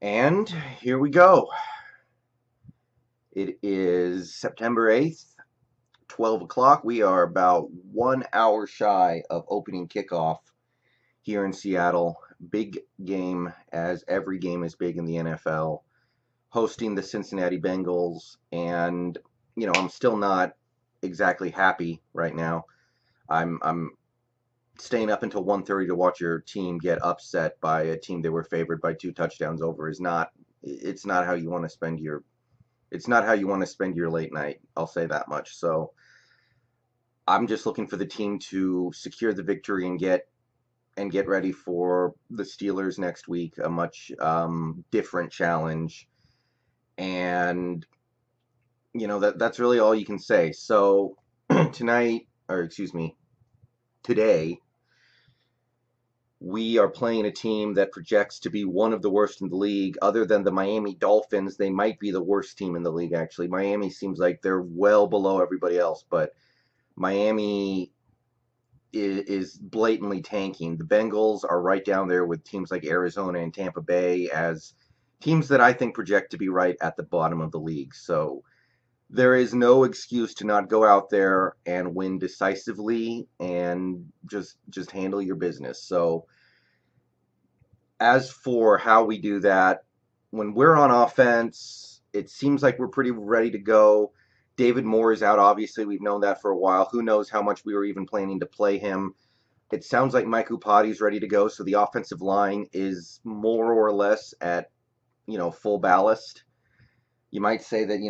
And here we go. It is September 8th, 12 o'clock. We are about 1 hour shy of opening kickoff here in Seattle. Big game, as every game is big in the NFL. Hosting the Cincinnati Bengals. And, I'm still not exactly happy right now. I'm staying up until 1:30 to watch your team get upset by a team they were favored by 2 touchdowns over is not it's not how you want to spend your it's not how you want to spend your late night. I'll say that much. So I'm just looking for the team to secure the victory and get ready for the Steelers next week, a much different challenge. And that's really all you can say. So tonight, or excuse me, today, we are playing a team that projects to be one of the worst in the league. Other than the Miami Dolphins, they might be the worst team in the league, actually. Miami seems like they're well below everybody else, but Miami is blatantly tanking. The Bengals are right down there with teams like Arizona and Tampa Bay as teams that I think project to be right at the bottom of the league. So there is no excuse to not go out there and win decisively and just handle your business. So as for how we do that, when we're on offense, it seems like we're pretty ready to go. David Moore is out, obviously. We've known that for a while. Who knows how much we were even planning to play him. It sounds like Mike Upati's ready to go, so the offensive line is more or less at, full ballast. You might say that,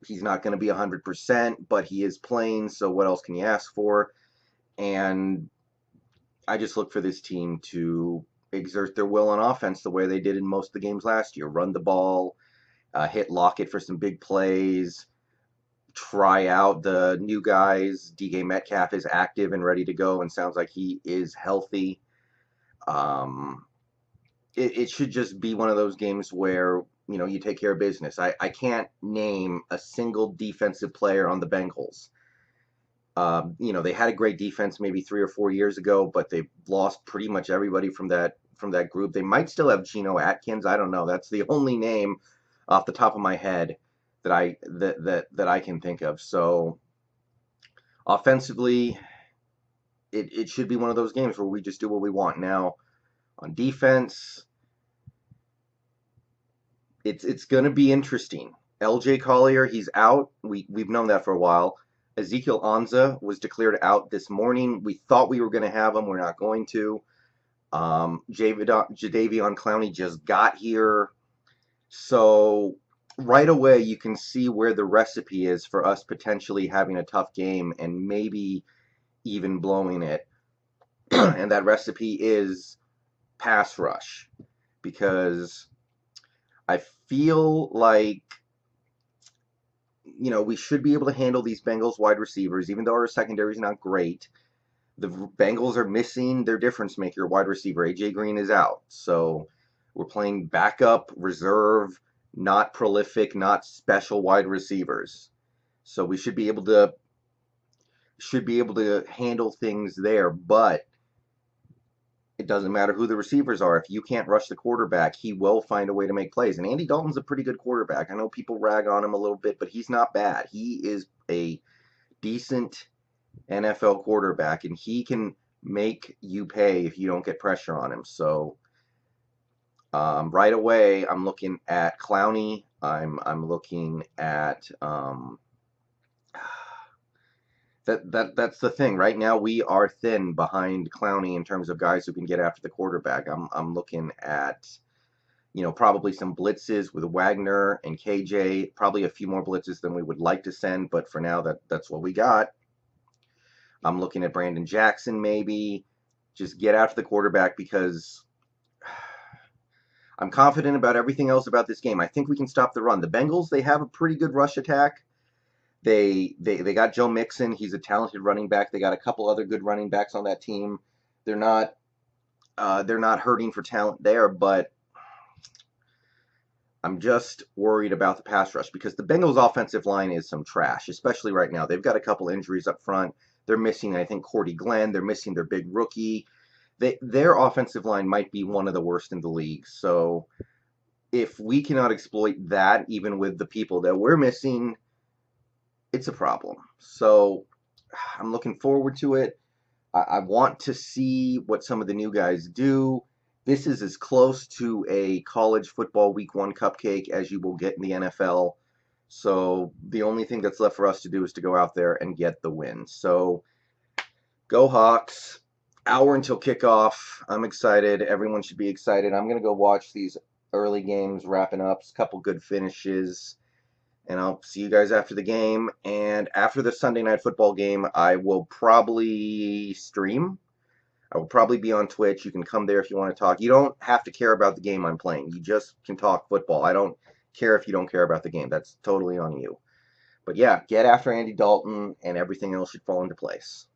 he's not going to be 100%, but he is playing, so what else can you ask for? And I just look for this team to exert their will on offense the way they did in most of the games last year. Run the ball, hit Lockett for some big plays, try out the new guys. DK Metcalf is active and ready to go and sounds like he is healthy. It should just be one of those games where, you take care of business. I can't name a single defensive player on the Bengals. They had a great defense maybe 3 or 4 years ago, but they've lost pretty much everybody from that group. They might still have Geno Atkins. I don't know. That's the only name off the top of my head that I can think of. So offensively, it should be one of those games where we just do what we want. Now on defense, it's going to be interesting. LJ Collier, he's out. We've known that for a while. Ezekiel Anza was declared out this morning. We thought we were going to have him. We're not going to. Jadeveon Clowney just got here. So right away, you can see where the recipe is for us potentially having a tough game and maybe even blowing it. And that recipe is pass rush. Because I feel like we should be able to handle these Bengals wide receivers, even though our secondary is not great. The Bengals are missing their difference maker wide receiver. AJ Green is out. So we're playing backup, reserve, not prolific, not special wide receivers. So we should be able to handle things there, but it doesn't matter who the receivers are. If you can't rush the quarterback, he will find a way to make plays. And Andy Dalton's a pretty good quarterback. I know people rag on him a little bit, but he's not bad. He is a decent NFL quarterback, and he can make you pay if you don't get pressure on him. So right away, I'm looking at Clowney. I'm looking at that's the thing. Right now, we are thin behind Clowney in terms of guys who can get after the quarterback. I'm looking at, probably some blitzes with Wagner and KJ. Probably a few more blitzes than we would like to send, but for now, that's what we got. I'm looking at Brandon Jackson maybe. Just get after the quarterback because I'm confident about everything else about this game. I think we can stop the run. The Bengals, they have a pretty good rush attack. They got Joe Mixon. He's a talented running back. They got a couple other good running backs on that team. They're not hurting for talent there, but I'm just worried about the pass rush because the Bengals' offensive line is some trash, especially right now. They've got a couple injuries up front. They're missing, I think, Cordy Glenn. They're missing their big rookie. Their offensive line might be one of the worst in the league. So if we cannot exploit that, even with the people that we're missing, it's a problem. So I'm looking forward to it. I want to see what some of the new guys do. This is as close to a college football week one cupcake as you will get in the NFL. So the only thing that's left for us to do is to go out there and get the win. So go Hawks. Hour until kickoff. I'm excited. Everyone should be excited. I'm going to go watch these early games wrapping up. A couple good finishes. And I'll see you guys after the game. And after the Sunday night football game, I will probably stream. I will probably be on Twitch. You can come there if you want to talk. You don't have to care about the game I'm playing. You just can talk football. I don't care if you don't care about the game. That's totally on you. But yeah, get after Andy Dalton, and everything else should fall into place.